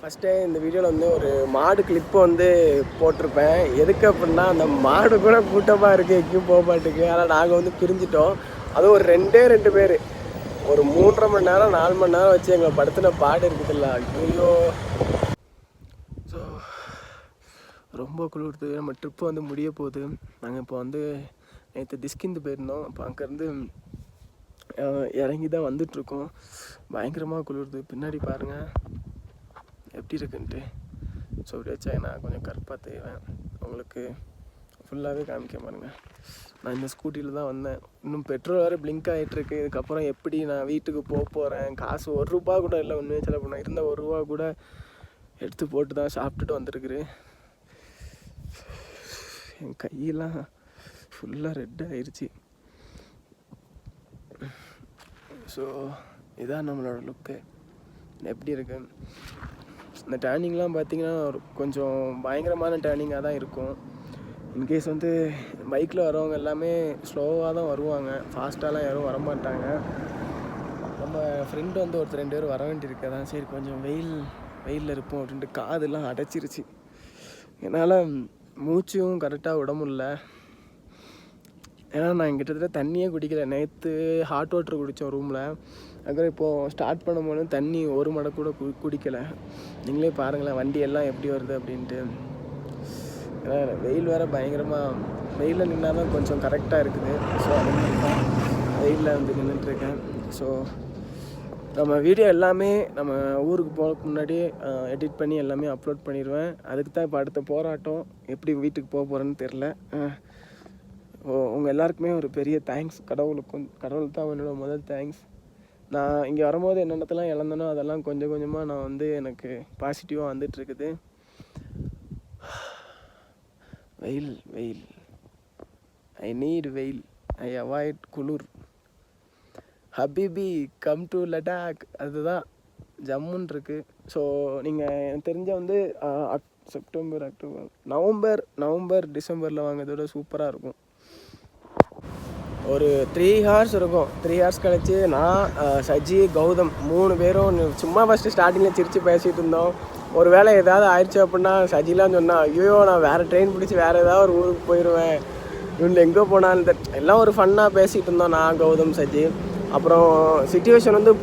ஃபஸ்ட்டே இந்த வீடியோவில் வந்து ஒரு மாடு கிளிப்பு வந்து போட்டிருப்பேன். எதுக்கு அப்படின்னா அந்த மாடு கூட கூட்டமாக இருக்குது, எங்கேயும் போக மாட்டேங்குது. ஆனால் நாங்கள் வந்து பிரிஞ்சிட்டோம். அதுவும் ஒரு ரெண்டு பேர் ஒரு 3.5 மணி நேரம் 4 மணி நேரம் வச்சு எங்களை படுத்தின பாடு இருக்குதுல்ல. ஐயோ, ஸோ ரொம்ப குளிர்து. நம்ம ட்ரிப்பு வந்து முடிய போகுது. நாங்கள் இப்போ வந்து நேற்று டிஸ்கிந்து போயிருந்தோம். அப்போ அங்கேருந்து இறங்கி தான் வந்துட்ருக்கோம். பயங்கரமாக குளிர்து. பின்னாடி பாருங்கள் எப்படி இருக்குன்ட்டு. ஸோ அப்படியாச்சா நான் கொஞ்சம் கருப்பாக தேவேன். உங்களுக்கு ஃபுல்லாகவே காமிக்க பாருங்கள். நான் இந்த ஸ்கூட்டியில் தான் வந்தேன். இன்னும் பெட்ரோல் வேறு பிளிங்க் ஆகிட்டுருக்கு. இதுக்கப்புறம் எப்படி நான் வீட்டுக்கு போகிறேன்? காசு ₹1 கூட இல்லை. உண்மையை சொல்ல போனால் இருந்த ₹1 கூட எடுத்து போட்டு தான் சாப்பிட்டுட்டு வந்திருக்குறேன். என் கையெல்லாம் ஃபுல்லாக ரெட் ஆயிடுச்சு. ஸோ இதான் நம்மளோட லுக்கு. எப்படி இருக்கு? இந்த டேர்னிங்லாம் பார்த்திங்கன்னா கொஞ்சம் பயங்கரமான டேர்னிங்காக தான் இருக்கும். இன்கேஸ் வந்து பைக்கில் வரவங்க எல்லாமே ஸ்லோவாக தான் வருவாங்க, ஃபாஸ்ட்டாலாம் யாரும் வரமாட்டாங்க. நம்ம ஃப்ரெண்டு வந்து ஒருத்தர் 2 பேர் வர வேண்டியிருக்க தான். சரி கொஞ்சம் வெயிலில் இருப்போம் அப்படின்ட்டு காதெல்லாம் அடைச்சிருச்சு. என்னால் மூச்சும் கரெக்டாக விட முடியல. ஏன்னா நான் கிட்டத்தட்ட தண்ணியே குடிக்கலை. நேற்று ஹாட் வாட்டர் குடித்தோம் ரூமில். அதுக்கப்புறம் இப்போது ஸ்டார்ட் பண்ணும்போது தண்ணி ஒரு மடை கூட குடிக்கலை. நீங்களே பாருங்களேன் வண்டி எல்லாம் எப்படி வருது அப்படின்ட்டு. ஏன்னா வெயில் வேறு பயங்கரமாக, வெயிலில் நின்னா தான் கொஞ்சம் கரெக்டாக இருக்குது. ஸோ அது தான் வெயிலில் வந்து நின்றுட்டுருக்கேன். ஸோ நம்ம வீடியோ எல்லாமே நம்ம ஊருக்கு போகிறதுக்கு முன்னாடி எடிட் பண்ணி எல்லாமே அப்லோட் பண்ணிடுவேன். அதுக்கு தான் இப்போ அடுத்த போராட்டம். எப்படி வீட்டுக்கு போக போகிறேன்னு தெரில. உங்கள் எல்லாருக்குமே ஒரு பெரிய தேங்க்ஸ். கடவுள் தான் என்னோட முதல் தேங்க்ஸ். நான் இங்கே வரும்போது என்னென்னத்தெல்லாம் இழந்தனோ அதெல்லாம் கொஞ்சம் கொஞ்சமாக நான் வந்து எனக்கு பாசிட்டிவாக வந்துட்டுருக்குது. வெயில் ஐ நீட் வெயில். ஐ அவாய்ட் குளிர். ஹபீபி கம் டு லடாக். அதுதான் ஜம்முன்னு இருக்குது. ஸோ நீங்கள் எனக்கு தெரிஞ்ச வந்து செப்டம்பர், அக்டோபர், நவம்பர் டிசம்பரில் வாங்கிறதோட சூப்பராக இருக்கும். ஒரு 3 hours இருக்கும். 3 hours கழிச்சு நான், சஜி, கௌதம் 3 பேரும் சும்மா ஃபஸ்ட்டு ஸ்டார்டிங்கில் சிரித்து பேசிகிட்டு இருந்தோம். ஒரு வேளை ஏதாவது ஆயிடுச்சு அப்படின்னா சஜிலாம் சொன்னால், ஐயோ நான் வேறு ட்ரெயின் பிடிச்சி வேறு ஏதாவது ஒரு ஊருக்கு போயிடுவேன், இவங்க எங்கே போனான்னு எல்லாம் ஒரு ஃபன்னாக பேசிகிட்டு இருந்தோம் நான், கௌதம், சஜி. அப்புறம் சிச்சுவேஷன் வந்து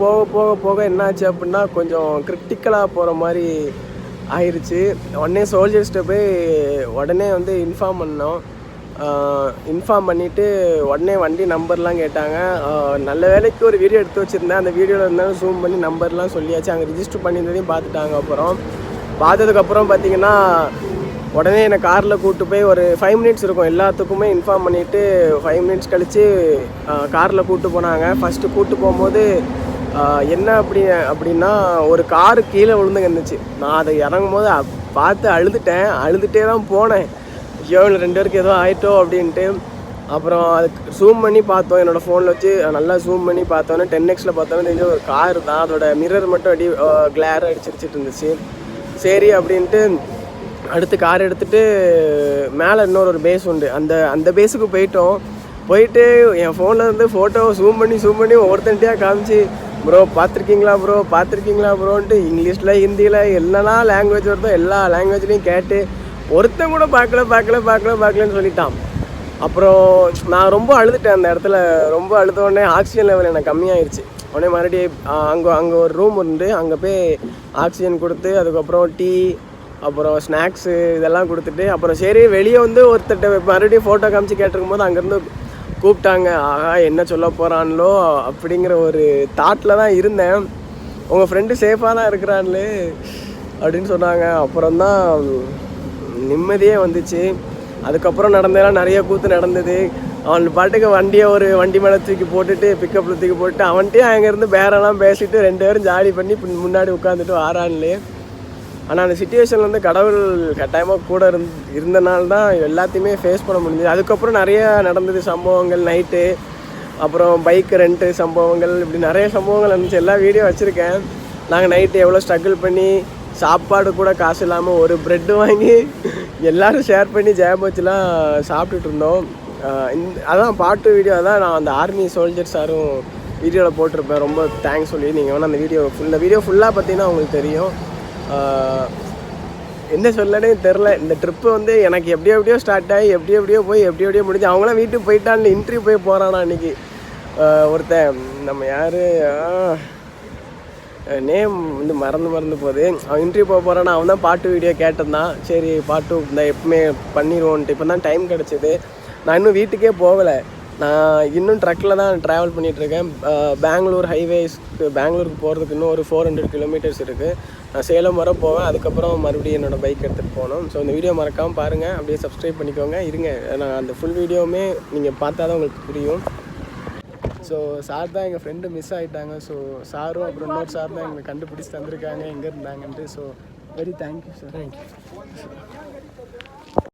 போக என்னாச்சு அப்படின்னா கொஞ்சம் கிரிட்டிக்கலாக போகிற மாதிரி ஆயிடுச்சு. உடனே சோல்ஜர்ஸ்கிட்ட போய் உடனே வந்து இன்ஃபார்ம் பண்ணோம். இன்ஃபார்ம் பண்ணிவிட்டு உடனே வண்டி நம்பர்லாம் கேட்டாங்க. நல்ல வேலைக்கு ஒரு வீடியோ எடுத்து வச்சுருந்தேன். அந்த வீடியோவில் இருந்தாலும் ஜூம் பண்ணி நம்பர்லாம் சொல்லியாச்சு. அங்கே ரிஜிஸ்டர் பண்ணியிருந்ததையும் பார்த்துட்டாங்க. அப்புறம் பார்த்ததுக்கப்புறம் பார்த்திங்கன்னா உடனே என்னை காரில் கூப்பிட்டு போய் ஒரு 5 minutes இருக்கும். எல்லாத்துக்குமே இன்ஃபார்ம் பண்ணிவிட்டு 5 minutes கழித்து காரில் கூப்பிட்டு போனாங்க. ஃபஸ்ட்டு கூப்பிட்டு போகும்போது என்ன அப்படின்னா ஒரு காரு கீழே விழுந்து இருந்துச்சு. நான் அதை இறங்கும் போது பார்த்து அழுதுகிட்டே தான் போனேன். ஐயோ 2 பேருக்கு ஏதோ ஆயிட்டோ அப்படின்ட்டு. அப்புறம் அதுக்கு ஜூம் பண்ணி பார்த்தோம். என்னோடய ஃபோனில் வச்சு நல்லா ஜூம் பண்ணி பார்த்தோன்னே 10x பார்த்தோன்னே தெரிஞ்ச ஒரு கார் தான். அதோட மிரர் மட்டும் கிளாராக அடிச்சிருச்சிட்டு இருந்துச்சு. சரி அப்படின்ட்டு அடுத்து கார் எடுத்துகிட்டு மேலே இன்னொரு பேஸ் உண்டு, அந்த பேஸுக்கு போயிட்டு என் ஃபோனில் இருந்து ஃபோட்டோ ஜூம் பண்ணி ஒவ்வொருத்தன்ட்டையாக காமிச்சு, ப்ரோ பார்த்துருக்கீங்களா ப்ரோன்ட்டு இங்கிலீஷில், ஹிந்தியில் என்னெல்லாம் லாங்குவேஜ் வருதோ எல்லா லாங்குவேஜ்லேயும் கேட்டு ஒருத்தன் கூட பார்க்கலன்னு சொல்லிட்டான். அப்புறம் நான் ரொம்ப அழுதுட்டேன் அந்த இடத்துல. ரொம்ப அழுதோடனே ஆக்சிஜன் லெவல் எனக்கு கம்மியாகிடுச்சு. உடனே மறுபடியும் அங்கே ஒரு ரூம் உண்டு, அங்கே போய் ஆக்சிஜன் கொடுத்து அதுக்கப்புறம் டீ அப்புறம் ஸ்நாக்ஸு இதெல்லாம் கொடுத்துட்டு அப்புறம் சரி வெளியே வந்து ஒருத்தட்ட மறுபடியும் ஃபோட்டோ காமிச்சு கேட்டிருக்கும் போது அங்கேருந்து கூப்பிட்டாங்க. ஆஹா என்ன சொல்ல போகிறான்லோ அப்படிங்கிற ஒரு தாட்டில் தான் இருந்தேன். உங்கள் ஃப்ரெண்டு சேஃபாக தான் இருக்கிறான்லே அப்படின்னு சொன்னாங்க. அப்புறம்தான் நிம்மதியே வந்துச்சு. அதுக்கப்புறம் நடந்ததெல்லாம் நிறைய கூத்து நடந்தது. அவன் பாட்டுக்கு ஒரு வண்டி மேலே தூக்கி போட்டுட்டு பிக்கப்பில் தூக்கி போட்டு அவன்கிட்டயே அங்கேருந்து பேரெல்லாம் பேசிட்டு 2 பேரும் ஜாலி பண்ணி முன்னாடி உட்காந்துட்டு ஆறான்லே. ஆனால் அந்த சிச்சுவேஷனில் வந்து கடவுள் கட்டாயமாக கூட இருந்தனால தான் எல்லாத்தையுமே ஃபேஸ் பண்ண முடிஞ்சது. அதுக்கப்புறம் நிறைய நடந்தது சம்பவங்கள். நைட்டு அப்புறம் பைக்கு ரெண்ட்டு சம்பவங்கள், இப்படி நிறைய சம்பவங்கள் இருந்துச்சு. எல்லா வீடியோ வச்சுருக்கேன். நாங்கள் நைட்டு எவ்வளோ ஸ்ட்ரகிள் பண்ணி சாப்பாடு கூட காசு இல்லாமல் ஒரு ப்ரெட்டு வாங்கி எல்லோரும் ஷேர் பண்ணி ஜாம் வச்சுலாம் சாப்பிட்டுட்டு இருந்தோம். அதான் பாட்டு வீடியோ தான் நான் அந்த ஆர்மி சோல்ஜர்ஸ் யாரும் வீடியோவில் போட்டிருப்பேன். ரொம்ப தேங்க்ஸ் சொல்லி நீங்கள் வேணால் அந்த வீடியோ ஃபுல்லாக பார்த்தீங்கன்னா உங்களுக்கு தெரியும். என்ன சொல்லனே தெரில. இந்த ட்ரிப்பு வந்து எனக்கு எப்படியோ ஸ்டார்ட் ஆகி எப்படியோ போய் எப்படியோ முடிஞ்சு. அவங்களாம் வீட்டுக்கு போயிட்டான்னு இன்டர்வியூ போய் போகிறானா அன்றைக்கி. ஒருத்தன் நம்ம யார் நேம் வந்து மறந்து போகுது. அவன் இன்டர்வியூ போகிறான்னா அவன் தான் பாட்டு வீடியோ கேட்டிருந்தான். சரி பாட்டு இந்த எப்பவுமே பண்ணிடுவோன்ட்டு இப்போ தான் டைம் கிடச்சிது. நான் இன்னும் வீட்டுக்கே போகலை. நான் இன்னும் ட்ரக்கில் தான் ட்ராவல் பண்ணிகிட்ருக்கேன். பெங்களூர் ஹைவேஸ்க்கு பெங்களூருக்கு போகிறதுக்கு இன்னும் ஒரு 400 கிலோமீட்டர்ஸ் இருக்குது. நான் சேலம் வர போவேன். அதுக்கப்புறம் மறுபடியும் என்னோடய பைக் எடுத்துகிட்டு போகணும். ஸோ இந்த வீடியோ மறக்காமல் பாருங்கள். அப்படியே சப்ஸ்கிரைப் பண்ணிக்கோங்க. இருங்க, நான் அந்த ஃபுல் வீடியோவுமே நீங்கள் பார்த்தா தான் உங்களுக்கு புரியும். ஸோ சார் தான் எங்கள் ஃப்ரெண்டு மிஸ் ஆகிட்டாங்க. ஸோ சாரும் அப்புறம் இன்னொரு சார் தான் எங்களை கண்டுபிடிச்சி தந்திருக்காங்க எங்கே இருந்தாங்கன்ட்டு. So very thank you sir. Thank you.